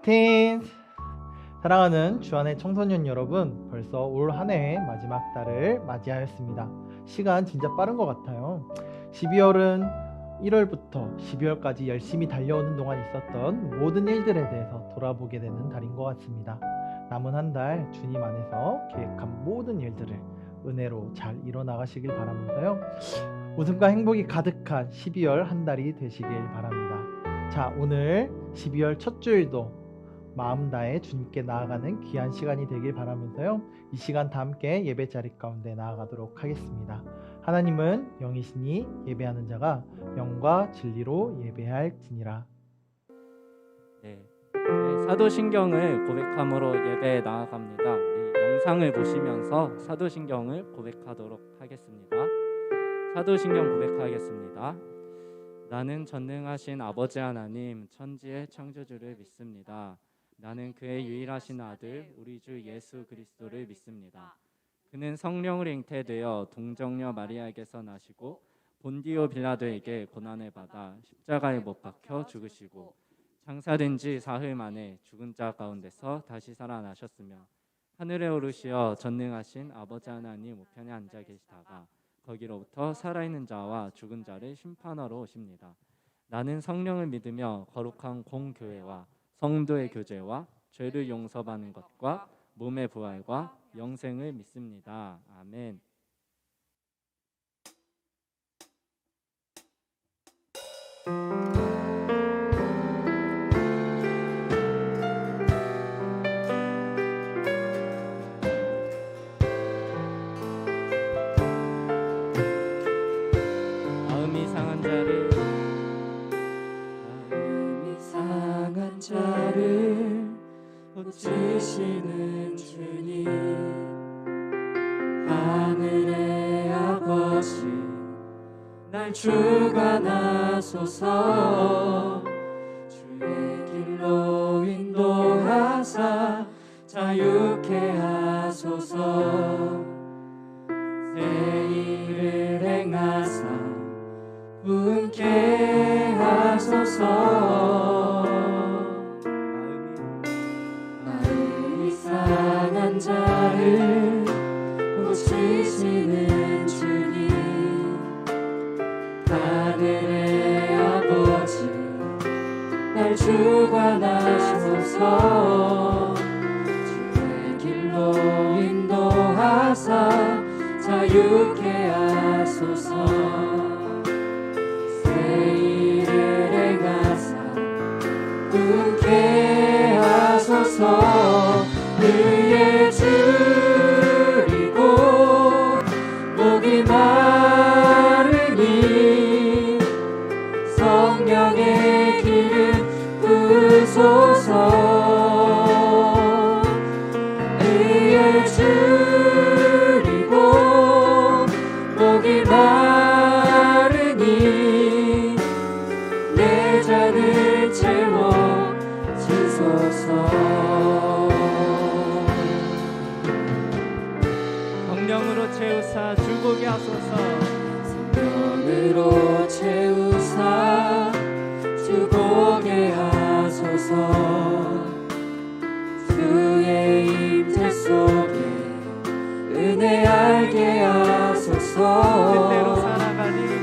틴! 사랑하는 주안의 청소년 여러분, 벌써 올 한 해의 마지막 달을 맞이하였습니다. 시간 진짜 빠른 것 같아요. 12월은 1월부터 12월까지 열심히 달려오는 동안 있었던 모든 일들에 대해서 돌아보게 되는 달인 것 같습니다. 남은 한 달 주님 안에서 계획한 모든 일들을 은혜로 잘 이뤄나가시길 바라면서요. 웃음과 행복이 가득한 12월 한 달이 되시길 바랍니다. 자, 오늘 12월 첫 주일도 마음 다해 주님께 나아가는 귀한 시간이 되길 바라면서요. 이 시간 다 함께 예배 자리 가운데 나아가도록 하겠습니다. 하나님은 영이시니 예배하는 자가 영과 진리로 예배할지니라. 네, 사도신경을 고백함으로 예배에 나아갑니다. 이 영상을 보시면서 사도신경을 고백하도록 하겠습니다. 사도신경 고백하겠습니다. 나는 전능하신 아버지 하나님, 천지의 창조주를 믿습니다. 나는 그의 유일하신 아들 우리 주 예수 그리스도를 믿습니다. 그는 성령으로 잉태되어 동정녀 마리아에게서 나시고 본디오 빌라도에게 고난을 받아 십자가에 못 박혀 죽으시고 장사된 지 사흘 만에 죽은 자 가운데서 다시 살아나셨으며 하늘에 오르시어 전능하신 아버지 하나님 우편에 앉아 계시다가 거기로부터 살아있는 자와 죽은 자를 심판하러 오십니다. 나는 성령을 믿으며 거룩한 공교회와 성도의 교제와 죄를 용서받는 것과 몸의 부활과 영생을 믿습니다. 아멘. 마음이 상한 자를 고치시는 주님, 하늘의 아버지 날 주관하소서. 주의 길로 인도하사 자유케 하소서. 새 일을 행하사 부흥케 하소서. 마음이 상한 자를 고치시는 주님, 하늘의 아버지 날 주관하소서. 주의 길로 인도하사 자유케 하소서. 새 일을 행하사 부흥케 하소서. 그의 줄이고 목이 마르니 성령의 기름 부으소서. 그의 줄이고 목이 마르니 내 잔을 채워 주소서. 성령으로 채우사 주보게 하소서. 성령으로 채우사 주보게 하소서. 주의 임재 속에 은혜 알게 하소서.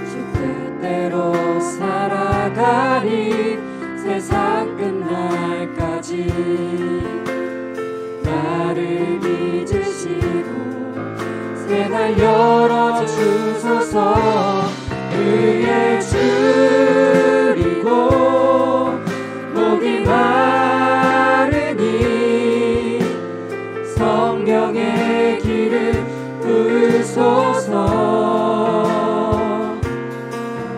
주 뜻대로 살아가리 세상 끝날까지. 나를 잊으시고 새날 열어주소서. 그의 줄이고 목이 마르니 성령의 길을 부으소서.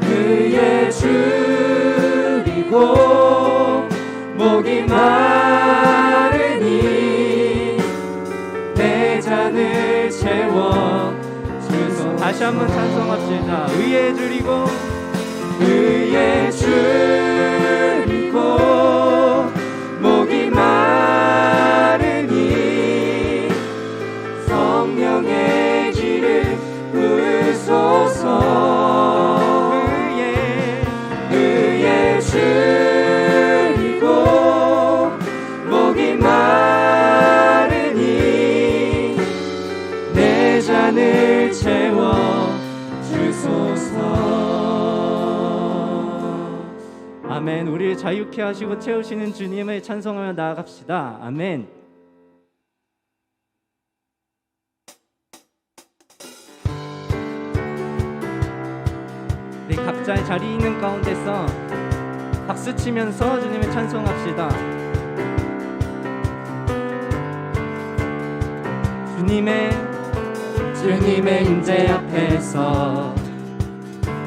그의 줄이고 목이 마르니 내 잔을 채워 주소서. 다시 한번 찬송합시다. 의에 줄이고 의에 줄이고 목이 마르니 성령의 길을 부으소서. 의에 줄이고 아멘. 우리를 자유케 하시고 채우시는 주님을 찬송하며 나아갑시다. 아멘. 우리 각자의 자리 있는 가운데서 박수 치면서 주님을 찬송합시다. 주님의 임재 앞에서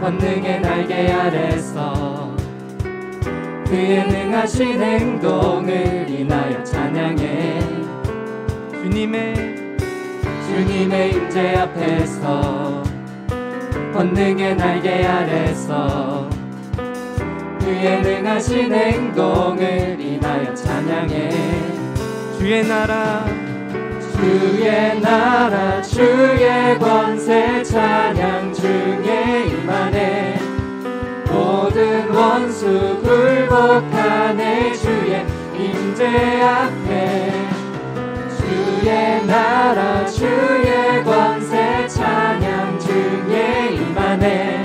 권능의 날개 아래서 그의 능하신 행동을 인하여 찬양해. 주님의 임재 앞에서 권능의 날개 아래서 그의 능하신 행동을 인하여 찬양해. 주의 나라 주의 권세 찬양 중에 임하네. 모든 원수 굴복하네. 주의 임재 앞에 주의 나라 주의 권세 찬양 중에 임하네.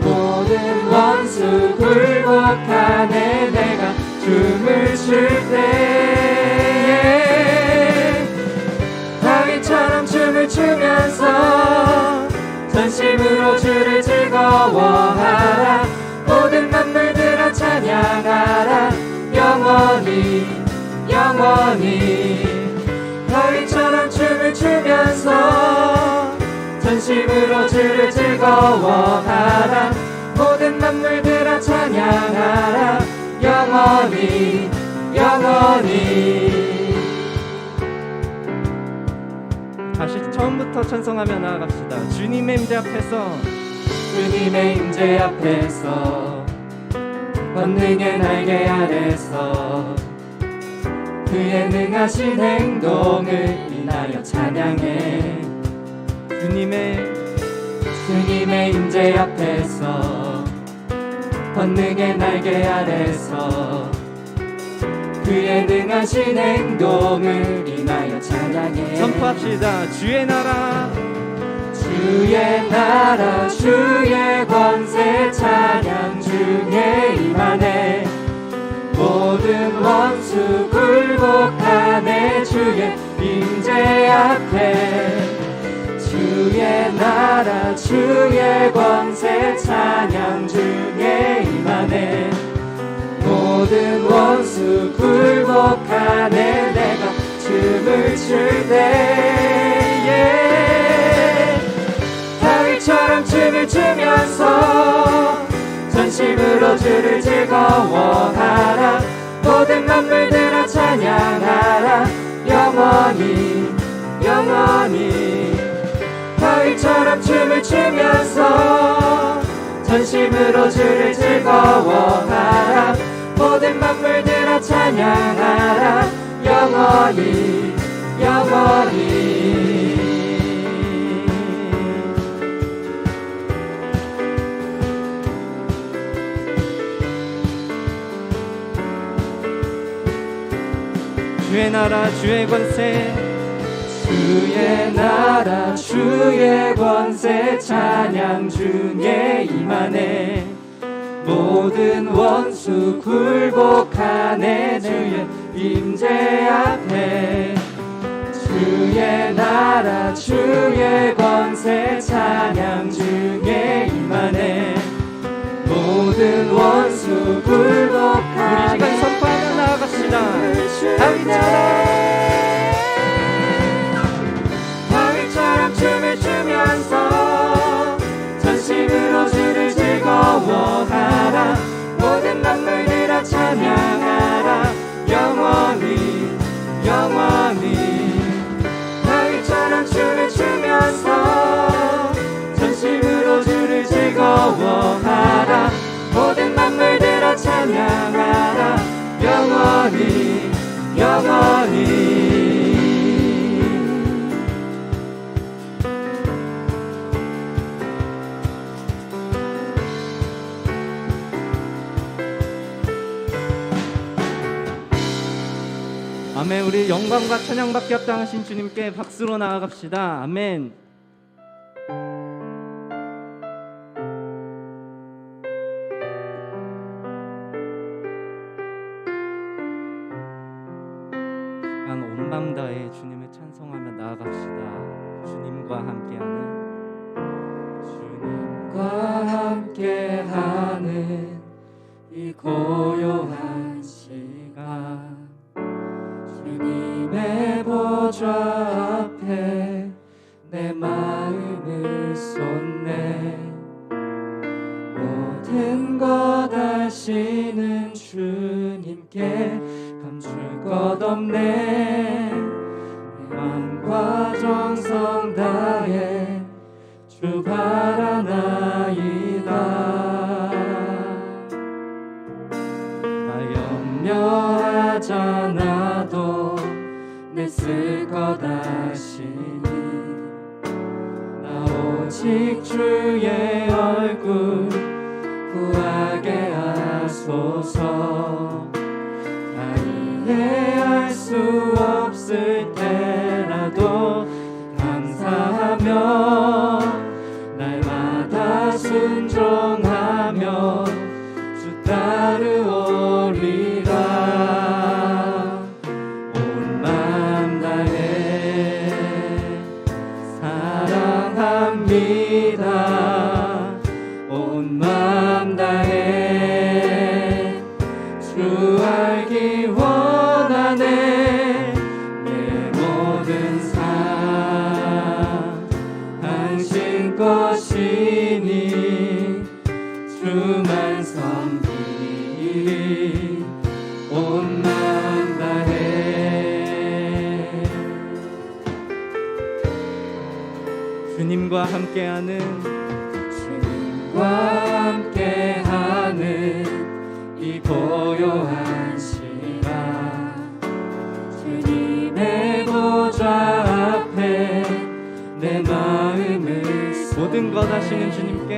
모든 원수 굴복하네. 내가 춤을 출 때에 다윗처럼 춤을 추면서 전심으로 주를 즐거워하라. 모든 만물들아 찬양하라. 영원히 다윗처럼 춤을 추면서 전심으로 주를 즐거워하라. 모든 만물들아 찬양하라. 영원히 다시 처음부터 찬송하며 나아갑시다. 주님의 임재 앞에서 권능의 날개 아래서 그의 능하신 행동을 인하여 찬양해. 주님의 임재 앞에서 권능의 날개 아래서 그의 능하신 행동을 인하여 찬양해. 선포합시다. 주의 나라 주의 권세 찬양 중에 임하네. 모든 원수 굴복하네. 주의 임재 앞에 주의 나라 주의 권세 찬양 중에 임하네. 모든 원수 굴복하네. 내가 춤을 출 때에 다윗처럼 춤을 추면서 전심으로 주를 즐거워하라. 모든 만물들아 찬양하라. 영원히 다윗처럼 춤을 추면서 전심으로 주를 즐거워하라. 모든 만물들아 찬양하라. 영원히 주의 나라 주의 권세 찬양 중에 임하네. 모든 원수 굴복하네. 주의 임재 앞에 주의 나라 주의 권세 찬양 중에 임하네. 모든 원수 굴복하네. 우리 시간 선포하며 나아갑시다. 다윗처럼 춤을 추면서 전심으로 주를 즐거워하라. 모든 만물들아 찬양하라. 영원히 다윗처럼 춤을 추면서 전심으로 주를 즐거워하라. 모든 만물들아 찬양하라. 영원히 아멘. 우리 영광과 찬양받기 합당하신 주님께 박수로 나아갑시다. 아멘. 시간 온 마음 다해 주님을 찬송하며 나아갑시다. 주님과 함께하는 이 고요한 시간, 주님의 보좌 앞에 내 마음을 쏟네. 모든 것 아시는 주님께 감출 것 없네. 내 마음과 정성 다해 주 바라나이다. 나 염려하잖아도 내 쓸 것 아시니 나 오직 주의 얼굴 구하게 하소서. 다 이해할 수 없을 때라도 감사하며 날마다 순종하며 주 따르오리라. 온 마음 다해 사랑합니다. 온 마음 다해 주 알기 원하네. 내 모든 삶 당신 것이니 주만 섬기리. 온 마음 다해. 주님과 함께하는 이 고요한 시간, 주님의 보좌 앞에 내 마음을 모든 것 아시는 주님께,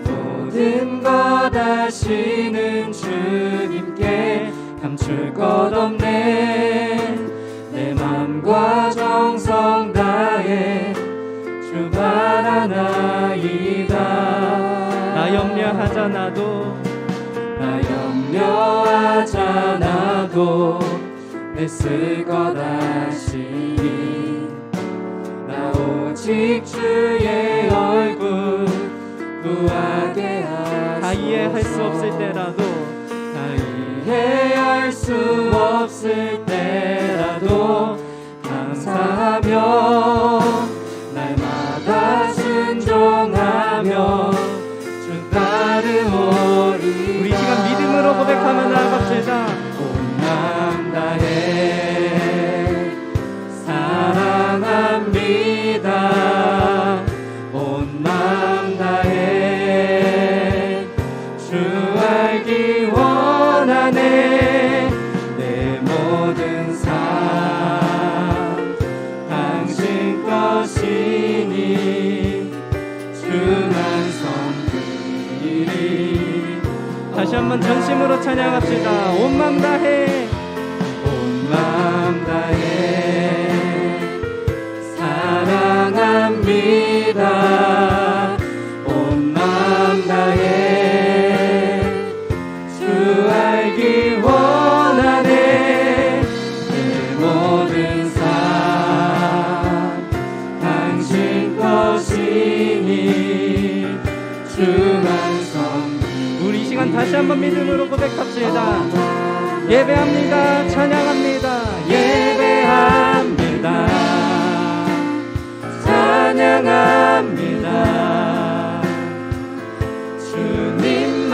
모든 것 아시는 주님께 감출 것 없네. 내 마음과 정성 다해 주 바라나이다. 나 염려하잖아도 내 쓸 것 아시니 나 오직 주의 얼굴 구하게 하소서. 다 이해할 수 없을 때라도 감사하며 날마다 순종하며 주 따르오리. 우리 시간 믿음으로 고백하며 나아갑시다. 온 마음 다해 사랑합니다. 온 마음 다해 주 알기 원하네. 내 모든 삶 당신 것이니 주만 섬기리. 다시 한번 전심으로 찬양합시다. 온 마음 다해 온 마음 다해 사랑합니다. 온 마음 다해 주 알기 원하네. 내 모든 삶 당신 것이니 주만 섬기리. 우리 이 시간 다시 한번 믿음으로 고백합시다. 예배합니다. 찬양합니다. 예배합니다. 찬양합니다. 주님만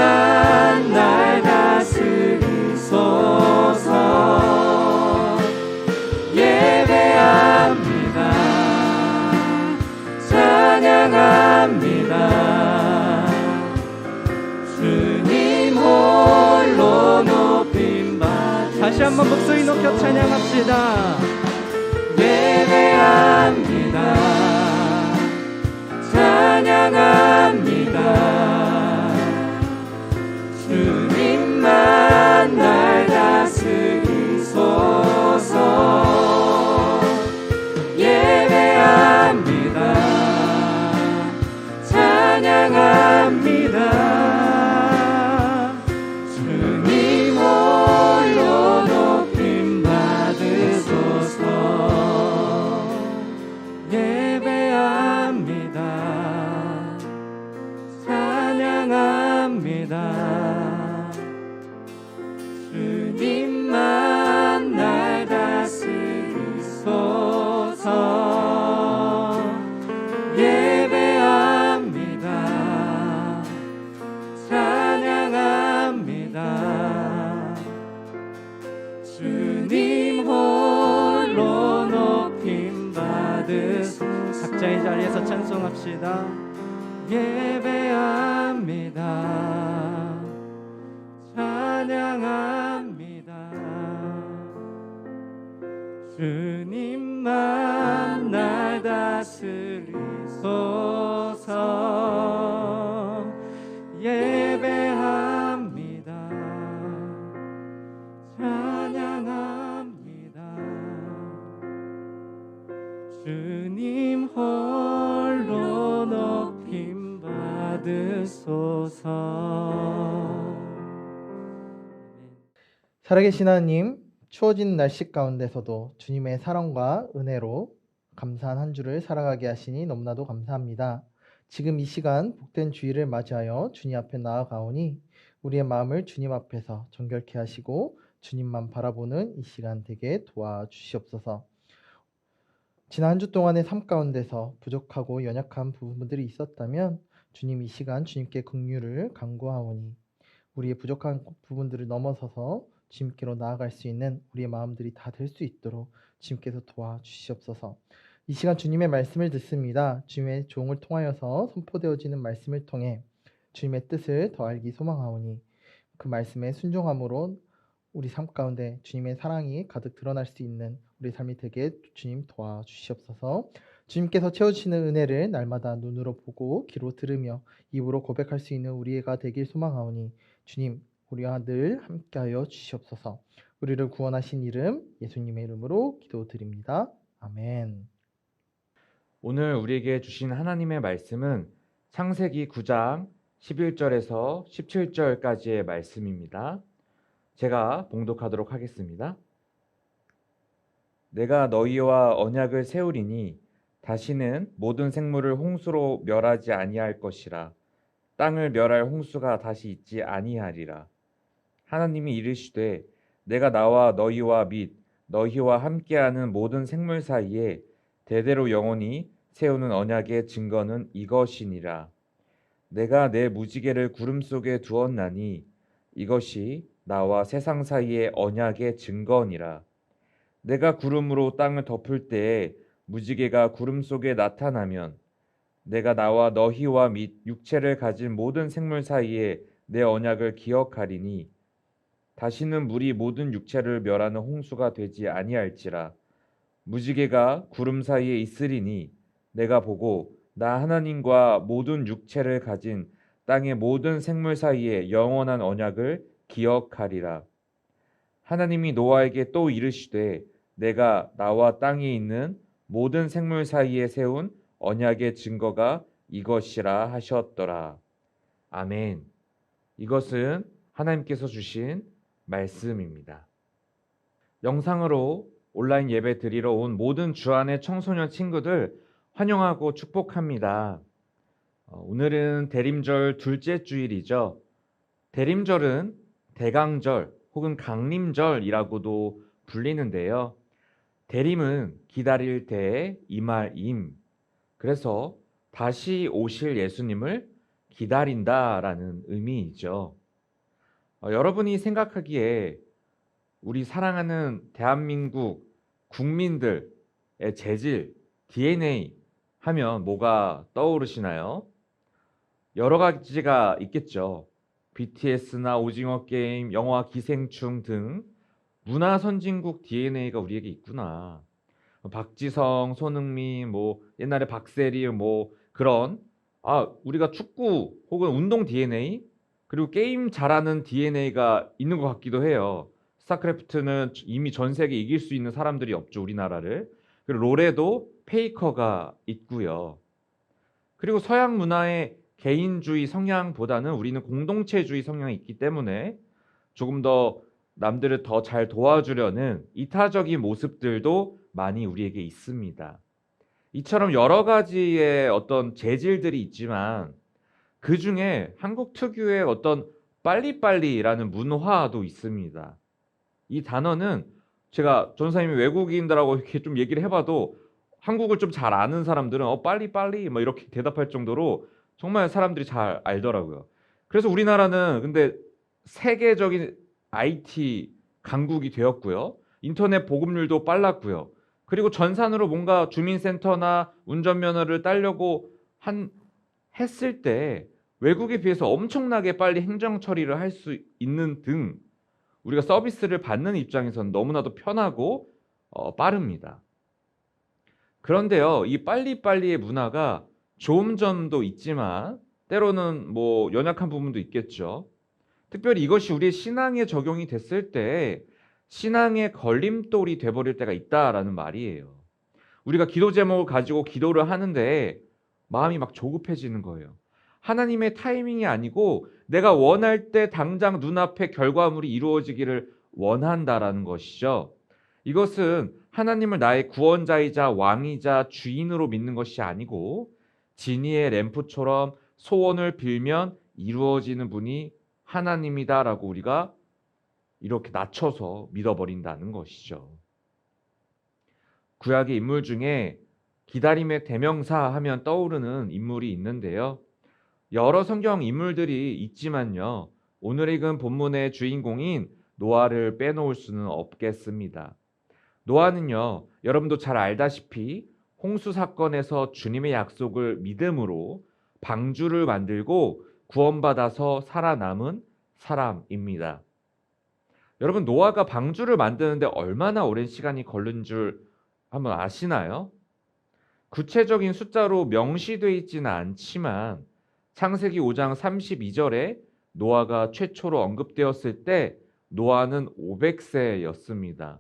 날 다스리소서. 예배합니다. 찬양합니다. 주님 홀로 높임 받으소서. 다시 한번 목소리 높여 찬양합시다. 예배합니다. 찬양합니다. 주님만 날 다스리소서. 예배합니다. 찬양합니다. 주님 홀로 높임 받으소서. 주님 홀로 높임 받으소서. 각자의 자리에서 찬송합시다. 예배합니다. 찬양합니다. 주님만 날 다스리소서. 예배합니다. 찬양합니다. 주님 홀로 높임 받으소서. 살아계신 하나님, 추워진 날씨 가운데서도 주님의 사랑과 은혜로 감사한 한 주를 살아가게 하시니 너무나도 감사합니다. 지금 이 시간 복된 주일을 맞이하여 주님 앞에 나아가오니 우리의 마음을 주님 앞에서 정결케 하시고 주님만 바라보는 이 시간 되게 도와주시옵소서. 지난 한 주 동안의 삶 가운데서 부족하고 연약한 부분들이 있었다면 주님 이 시간 주님께 긍휼을 간구하오니 우리의 부족한 부분들을 넘어서서 주님께로 나아갈 수 있는 우리의 마음들이 다 될 수 있도록 주님께서 도와주시옵소서. 이 시간 주님의 말씀을 듣습니다. 주님의 종을 통하여서 선포되어지는 말씀을 통해 주님의 뜻을 더 알기 소망하오니 그 말씀에 순종함으로 우리 삶 가운데 주님의 사랑이 가득 드러날 수 있는 우리 삶이 되게 주님 도와주시옵소서. 주님께서 채워주시는 은혜를 날마다 눈으로 보고 귀로 들으며 입으로 고백할 수 있는 우리가 되길 소망하오니 주님 우리와 늘 함께하여 주시옵소서. 우리를 구원하신 이름 예수님의 이름으로 기도드립니다. 아멘. 오늘 우리에게 주신 하나님의 말씀은 창세기 9장 11절에서 17절까지의 말씀입니다. 제가 봉독하도록 하겠습니다. 내가 너희와 언약을 세우리니 다시는 모든 생물을 홍수로 멸하지 아니할 것이라. 땅을 멸할 홍수가 다시 있지 아니하리라. 하나님이 이르시되 내가 나와 너희와 및 너희와 함께하는 모든 생물 사이에 대대로 영원히 세우는 언약의 증거는 이것이니라. 내가 내 무지개를 구름 속에 두었나니 이것이 나와 세상 사이의 언약의 증거니라. 내가 구름으로 땅을 덮을 때에 무지개가 구름 속에 나타나면 내가 나와 너희와 및 육체를 가진 모든 생물 사이에 내 언약을 기억하리니 다시는 물이 모든 육체를 멸하는 홍수가 되지 아니할지라. 무지개가 구름 사이에 있으리니 내가 보고 나 하나님과 모든 육체를 가진 땅의 모든 생물 사이에 영원한 언약을 기억하리라. 하나님이 노아에게 또 이르시되 내가 나와 땅에 있는 모든 생물 사이에 세운 언약의 증거가 이것이라 하셨더라. 아멘. 이것은 하나님께서 주신 말씀입니다. 영상으로 온라인 예배 드리러 온 모든 주안의 청소년 친구들 환영하고 축복합니다. 오늘은 대림절 둘째 주일이죠. 대림절은 대강절 혹은 강림절이라고도 불리는데요. 대림은 기다릴 때 이 말임. 그래서 다시 오실 예수님을 기다린다라는 의미이죠. 여러분이 생각하기에 우리 사랑하는 대한민국 국민들의 재질, DNA 하면 뭐가 떠오르시나요? 여러 가지가 있겠죠. BTS나 오징어 게임, 영화 기생충 등 문화 선진국 DNA가 우리에게 있구나. 박지성, 손흥민, 옛날에 박세리 그런 우리가 축구 혹은 운동 DNA 그리고 게임 잘하는 DNA가 있는 것 같기도 해요. 스타크래프트는 이미 전 세계 이길 수 있는 사람들이 없죠, 우리나라를. 그리고 롤에도 페이커가 있고요. 그리고 서양 문화의 개인주의 성향보다는 우리는 공동체주의 성향이 있기 때문에 조금 더 남들을 더 잘 도와주려는 이타적인 모습들도 많이 우리에게 있습니다. 이처럼 여러 가지의 어떤 재질들이 있지만 그 중에 한국 특유의 어떤 빨리빨리라는 문화도 있습니다. 이 단어는 제가 전사님이 외국인들하고 이렇게 좀 얘기를 해봐도 한국을 좀 잘 아는 사람들은 빨리빨리 이렇게 대답할 정도로 정말 사람들이 잘 알더라고요. 그래서 우리나라는 근데 세계적인 IT 강국이 되었고요. 인터넷 보급률도 빨랐고요. 그리고 전산으로 뭔가 주민센터나 운전면허를 따려고 했을 때 외국에 비해서 엄청나게 빨리 행정 처리를 할 수 있는 등 우리가 서비스를 받는 입장에서는 너무나도 편하고 빠릅니다. 그런데요, 이 빨리빨리의 문화가 좋은 점도 있지만 때로는 뭐 연약한 부분도 있겠죠. 특별히 이것이 우리의 신앙에 적용이 됐을 때 신앙의 걸림돌이 돼버릴 때가 있다라는 말이에요. 우리가 기도 제목을 가지고 기도를 하는데 마음이 막 조급해지는 거예요. 하나님의 타이밍이 아니고 내가 원할 때 당장 눈앞에 결과물이 이루어지기를 원한다라는 것이죠. 이것은 하나님을 나의 구원자이자 왕이자 주인으로 믿는 것이 아니고 지니의 램프처럼 소원을 빌면 이루어지는 분이 하나님이다라고 우리가 이렇게 낮춰서 믿어버린다는 것이죠. 구약의 인물 중에 기다림의 대명사 하면 떠오르는 인물이 있는데요. 여러 성경 인물들이 있지만요. 오늘 읽은 본문의 주인공인 노아를 빼놓을 수는 없겠습니다. 노아는요, 여러분도 잘 알다시피 홍수 사건에서 주님의 약속을 믿음으로 방주를 만들고 구원받아서 살아남은 사람입니다. 여러분, 노아가 방주를 만드는데 얼마나 오랜 시간이 걸린 줄 한번 아시나요? 구체적인 숫자로 명시되어 있지는 않지만 창세기 5장 32절에 노아가 최초로 언급되었을 때 노아는 500세였습니다.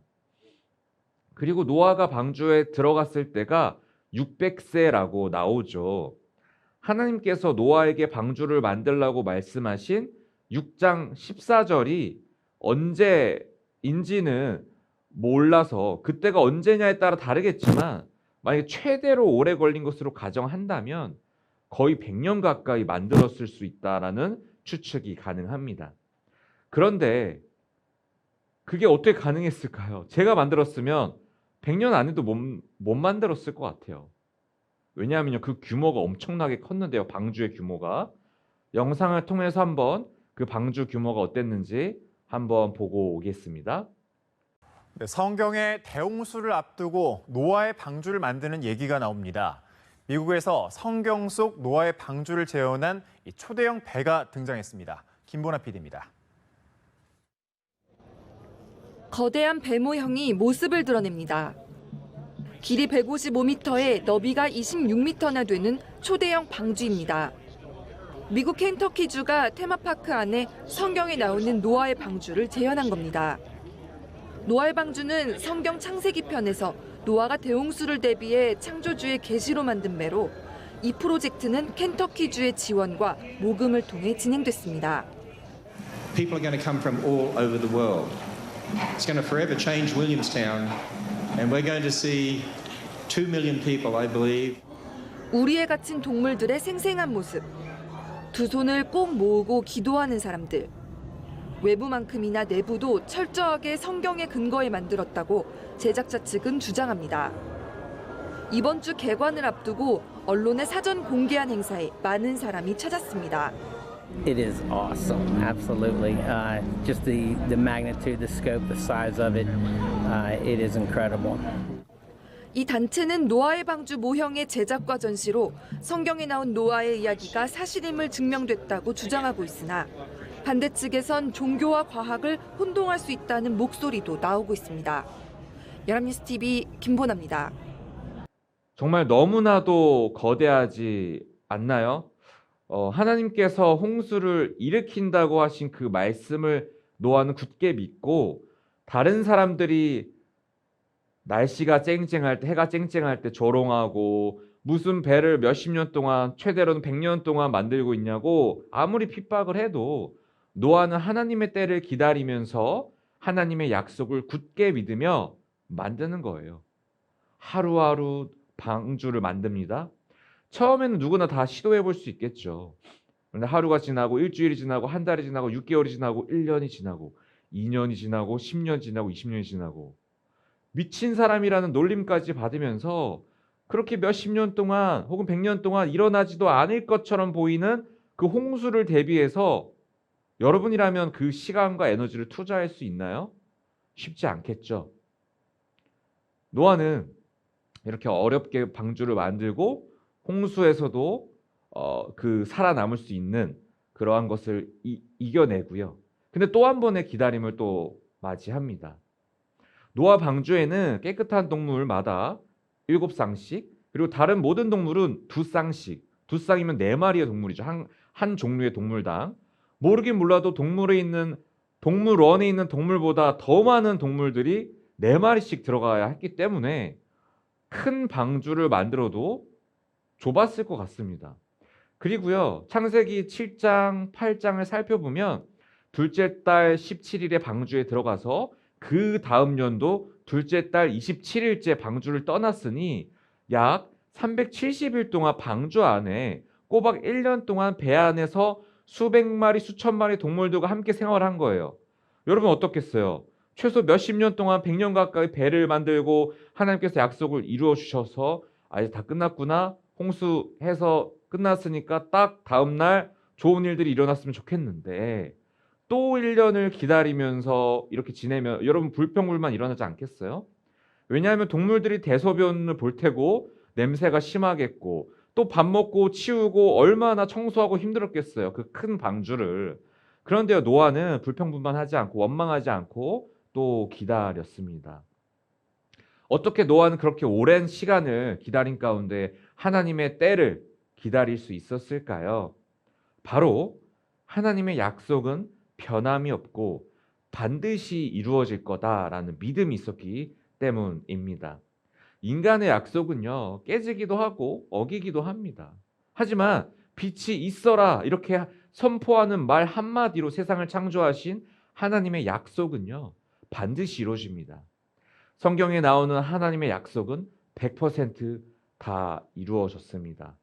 그리고 노아가 방주에 들어갔을 때가 600세라고 나오죠. 하나님께서 노아에게 방주를 만들라고 말씀하신 6장 14절이 언제인지는 몰라서 그때가 언제냐에 따라 다르겠지만 만약에 최대로 오래 걸린 것으로 가정한다면 거의 100년 가까이 만들었을 수 있다라는 추측이 가능합니다. 그런데 그게 어떻게 가능했을까요? 제가 만들었으면 100년 안에도 못 만들었을 것 같아요. 왜냐하면 그 규모가 엄청나게 컸는데요. 방주의 규모가. 영상을 통해서 한번 그 방주 규모가 어땠는지 한번 보고 오겠습니다. 네, 성경의 대홍수를 앞두고 노아의 방주를 만드는 얘기가 나옵니다. 미국에서 성경 속 노아의 방주를 재현한 이 초대형 배가 등장했습니다. 김보나 PD입니다. 거대한 배 모형이 모습을 드러냅니다. 길이 155m에 너비가 26m나 되는 초대형 방주입니다. 미국 켄터키주가 테마파크 안에 성경에 나오는 노아의 방주를 재현한 겁니다. 노아의 방주는 성경 창세기 편에서 노아가 대홍수를 대비해 창조주의 계시로 만든 배로 이 프로젝트는 켄터키주의 지원과 모금을 통해 진행됐습니다. People are going to come from all over the world. It's going to forever change Williamstown, and we're going to see 2 million people, I believe. 우리에 갇힌 동물들의 생생한 모습. 두 손을 꼭 모으고 기도하는 사람들. 외부만큼이나 내부도 철저하게 성경의 근거에 만들었다고 제작자 측은 주장합니다. 이번 주 개관을 앞두고 언론에 사전 공개한 행사에 많은 사람이 찾았습니다. It is awesome, absolutely. Just the magnitude, the scope, the size of it, it is incredible. 이 단체는 노아의 방주 모형의 제작과 전시로 성경에 나온 노아의 이야기가 사실임을 증명됐다고 주장하고 있으나 반대 측에선 종교와 과학을 혼동할 수 있다는 목소리도 나오고 있습니다. 연합뉴스 TV 김보나입니다. 정말 너무나도 거대하지 않나요? 하나님께서 홍수를 일으킨다고 하신 그 말씀을 노아는 굳게 믿고 다른 사람들이 날씨가 쨍쨍할 때, 해가 쨍쨍할 때 조롱하고 무슨 배를 몇십 년 동안, 최대로는 100년 동안 만들고 있냐고 아무리 핍박을 해도 노아는 하나님의 때를 기다리면서 하나님의 약속을 굳게 믿으며 만드는 거예요. 하루하루 방주를 만듭니다. 처음에는 누구나 다 시도해 볼 수 있겠죠. 그런데 하루가 지나고 일주일이 지나고 한 달이 지나고 6개월이 지나고 1년이 지나고 2년이 지나고 10년 지나고 20년이 지나고 미친 사람이라는 놀림까지 받으면서 그렇게 몇십 년 동안 혹은 100년 동안 일어나지도 않을 것처럼 보이는 그 홍수를 대비해서 여러분이라면 그 시간과 에너지를 투자할 수 있나요? 쉽지 않겠죠. 노아는 이렇게 어렵게 방주를 만들고 홍수에서도 그 살아남을 수 있는 그러한 것을 이겨내고요. 근데 또 한 번의 기다림을 또 맞이합니다. 노아 방주에는 깨끗한 동물마다 7쌍씩, 그리고 다른 모든 동물은 2쌍씩, 2쌍이면 4마리의 동물이죠. 한 종류의 동물당. 모르긴 몰라도 동물원에 있는 동물보다 더 많은 동물들이 4마리씩 들어가야 했기 때문에 큰 방주를 만들어도 좁았을 것 같습니다. 그리고요, 창세기 7장, 8장을 살펴보면 둘째 달 17일에 방주에 들어가서 그 다음 연도 둘째 달 27일째 방주를 떠났으니 약 370일 동안 방주 안에 꼬박 1년 동안 배 안에서 수백 마리, 수천 마리 동물들과 함께 생활한 거예요. 여러분 어떻겠어요? 최소 몇십 년 동안 100년 가까이 배를 만들고 하나님께서 약속을 이루어 주셔서 이제 다 끝났구나. 홍수해서 끝났으니까 딱 다음 날 좋은 일들이 일어났으면 좋겠는데 또 1년을 기다리면서 이렇게 지내면 여러분 불평불만 일어나지 않겠어요? 왜냐하면 동물들이 대소변을 볼 테고 냄새가 심하겠고 또 밥 먹고 치우고 얼마나 청소하고 힘들었겠어요. 그 큰 방주를. 그런데요, 노아는 불평불만하지 않고 원망하지 않고 또 기다렸습니다. 어떻게 노아는 그렇게 오랜 시간을 기다린 가운데 하나님의 때를 기다릴 수 있었을까요? 바로 하나님의 약속은 변함이 없고 반드시 이루어질 거다라는 믿음이 있었기 때문입니다. 인간의 약속은요, 깨지기도 하고 어기기도 합니다. 하지만 빛이 있어라 이렇게 선포하는 말 한마디로 세상을 창조하신 하나님의 약속은요, 반드시 이루어집니다. 성경에 나오는 하나님의 약속은 100% 이루어졌습니다.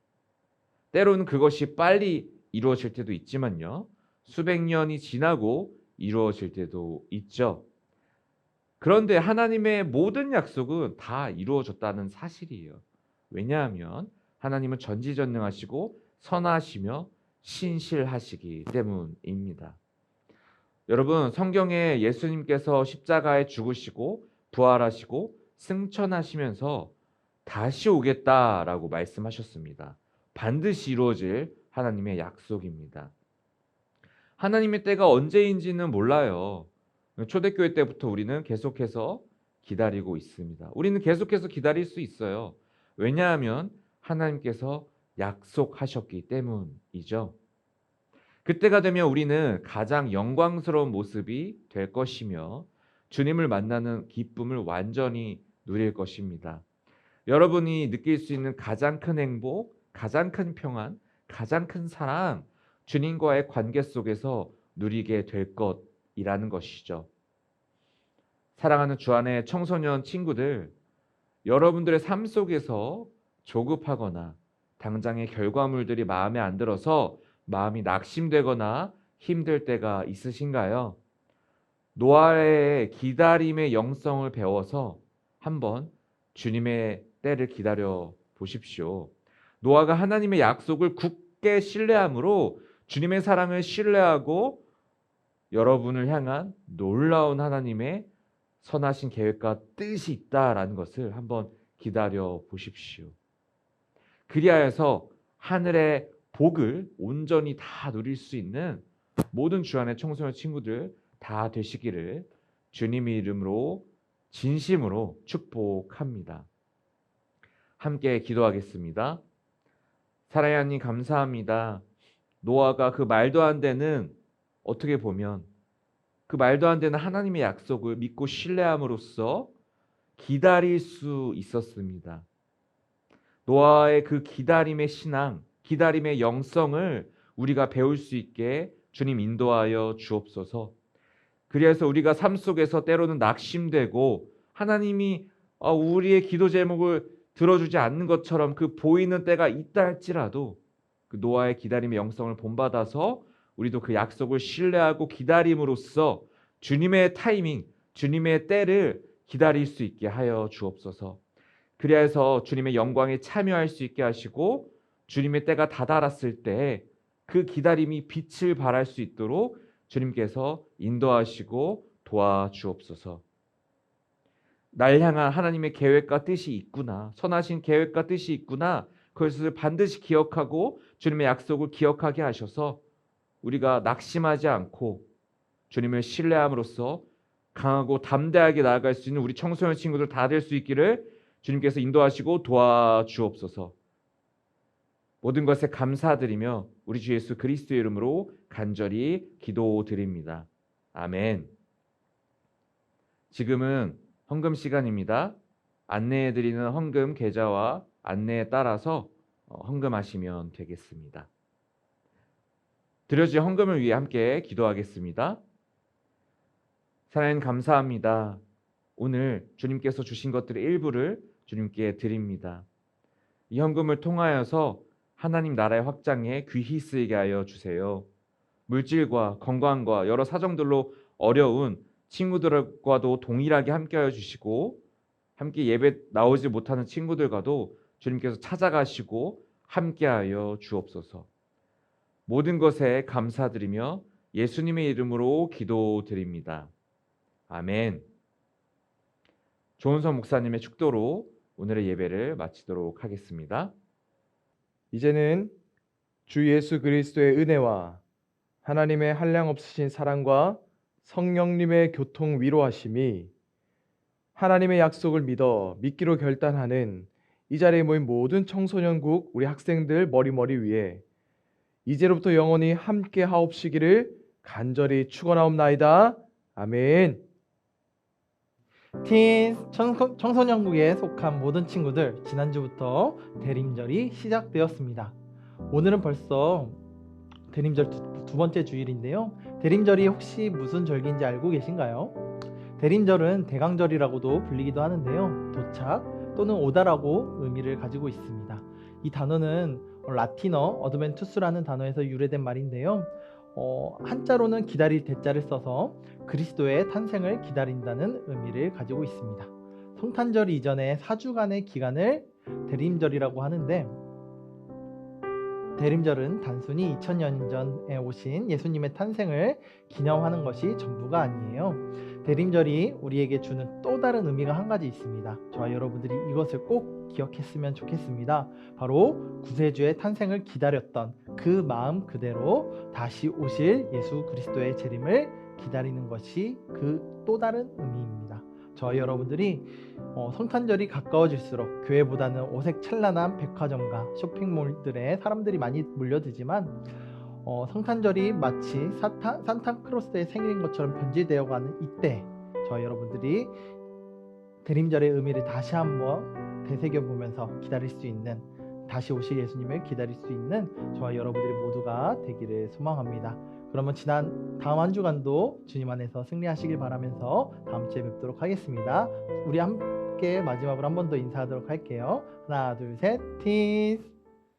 때로는 그것이 빨리 이루어질 때도 있지만요, 수백 년이 지나고 이루어질 때도 있죠. 그런데 하나님의 모든 약속은 다 이루어졌다는 사실이에요. 왜냐하면 하나님은 전지전능하시고 선하시며 신실하시기 때문입니다. 여러분, 성경에 예수님께서 십자가에 죽으시고 부활하시고 승천하시면서 다시 오겠다라고 말씀하셨습니다. 반드시 이루어질 하나님의 약속입니다. 하나님의 때가 언제인지는 몰라요. 초대교회 때부터 우리는 계속해서 기다리고 있습니다. 우리는 계속해서 기다릴 수 있어요. 왜냐하면 하나님께서 약속하셨기 때문이죠. 그때가 되면 우리는 가장 영광스러운 모습이 될 것이며 주님을 만나는 기쁨을 완전히 누릴 것입니다. 여러분이 느낄 수 있는 가장 큰 행복, 가장 큰 평안, 가장 큰 사랑, 주님과의 관계 속에서 누리게 될 것이라는 것이죠. 사랑하는 주 안의 청소년 친구들, 여러분들의 삶 속에서 조급하거나 당장의 결과물들이 마음에 안 들어서 마음이 낙심되거나 힘들 때가 있으신가요? 노아의 기다림의 영성을 배워서 한번 주님의 때를 기다려 보십시오. 노아가 하나님의 약속을 굳게 신뢰함으로 주님의 사랑을 신뢰하고 여러분을 향한 놀라운 하나님의 선하신 계획과 뜻이 있다라는 것을 한번 기다려 보십시오. 그리하여서 하늘의 복을 온전히 다 누릴 수 있는 모든 주 안의 청소년 친구들 다 되시기를 주님의 이름으로 진심으로 축복합니다. 함께 기도하겠습니다. 사랑의 하나님 감사합니다. 노아가 그 말도 안 되는, 어떻게 보면 그 말도 안 되는 하나님의 약속을 믿고 신뢰함으로써 기다릴 수 있었습니다. 노아의 그 기다림의 신앙, 기다림의 영성을 우리가 배울 수 있게 주님 인도하여 주옵소서. 그래서 우리가 삶 속에서 때로는 낙심되고 하나님이 우리의 기도 제목을 들어주지 않는 것처럼 그 보이는 때가 있다 할지라도 그 노아의 기다림의 영성을 본받아서 우리도 그 약속을 신뢰하고 기다림으로써 주님의 타이밍, 주님의 때를 기다릴 수 있게 하여 주옵소서. 그리하여서 주님의 영광에 참여할 수 있게 하시고 주님의 때가 다다랐을 때 그 기다림이 빛을 발할 수 있도록 주님께서 인도하시고 도와주옵소서. 날 향한 하나님의 계획과 뜻이 있구나. 선하신 계획과 뜻이 있구나. 그것을 반드시 기억하고 주님의 약속을 기억하게 하셔서 우리가 낙심하지 않고 주님을 신뢰함으로써 강하고 담대하게 나아갈 수 있는 우리 청소년 친구들 다 될 수 있기를 주님께서 인도하시고 도와주옵소서. 모든 것에 감사드리며 우리 주 예수 그리스도의 이름으로 간절히 기도드립니다. 아멘. 지금은 헌금 시간입니다. 안내해드리는 헌금 계좌와 안내에 따라서 헌금하시면 되겠습니다. 드려진 헌금을 위해 함께 기도하겠습니다. 하나님 감사합니다. 오늘 주님께서 주신 것들의 일부를 주님께 드립니다. 이 헌금을 통하여서 하나님 나라의 확장에 귀히 쓰이게 하여 주세요. 물질과 건강과 여러 사정들로 어려운 친구들과도 동일하게 함께하여 주시고 함께 예배 나오지 못하는 친구들과도 주님께서 찾아가시고 함께하여 주옵소서. 모든 것에 감사드리며 예수님의 이름으로 기도드립니다. 아멘. 조은선 목사님의 축도로 오늘의 예배를 마치도록 하겠습니다. 이제는 주 예수 그리스도의 은혜와 하나님의 한량없으신 사랑과 성령님의 교통 위로하심이 하나님의 약속을 믿기로 결단하는 이 자리에 모인 모든 청소년국 우리 학생들 머리 위에 이제로부터 영원히 함께 하옵시기를 간절히 축원하옵나이다. 아멘. 틴스 청소년국에 속한 모든 친구들, 지난주부터 대림절이 시작되었습니다. 오늘은 벌써 대림절 두 번째 주일인데요. 대림절이 혹시 무슨 절기인지 알고 계신가요? 대림절은 대강절이라고도 불리기도 하는데요. 도착 또는 오다라고 의미를 가지고 있습니다. 이 단어는 라틴어 어드벤투스라는 단어에서 유래된 말인데요. 한자로는 기다릴 대자를 써서 그리스도의 탄생을 기다린다는 의미를 가지고 있습니다. 성탄절 이전에 4주간의 기간을 대림절이라고 하는데, 대림절은 단순히 2000년 전에 오신 예수님의 탄생을 기념하는 것이 전부가 아니에요. 대림절이 우리에게 주는 또 다른 의미가 한 가지 있습니다. 저와 여러분들이 이것을 꼭 기억했으면 좋겠습니다. 바로 구세주의 탄생을 기다렸던 그 마음 그대로 다시 오실 예수 그리스도의 재림을 기다리는 것이 그 또 다른 의미입니다. 저와 여러분들이 성탄절이 가까워질수록 교회보다는 오색 찬란한 백화점과 쇼핑몰들에 사람들이 많이 몰려들지만 성탄절이 마치 산타크로스의 생일인 것처럼 변질되어가는 이때 저와 여러분들이 대림절의 의미를 다시 한번 되새겨보면서 기다릴 수 있는, 다시 오실 예수님을 기다릴 수 있는 저와 여러분들이 모두가 되기를 소망합니다. 그러면 다음 한 주간도 주님 안에서 승리하시길 바라면서 다음 주에 뵙도록 하겠습니다. 우리 함께 마지막으로 한 번 더 인사하도록 할게요. 하나, 둘, 셋, 틴스.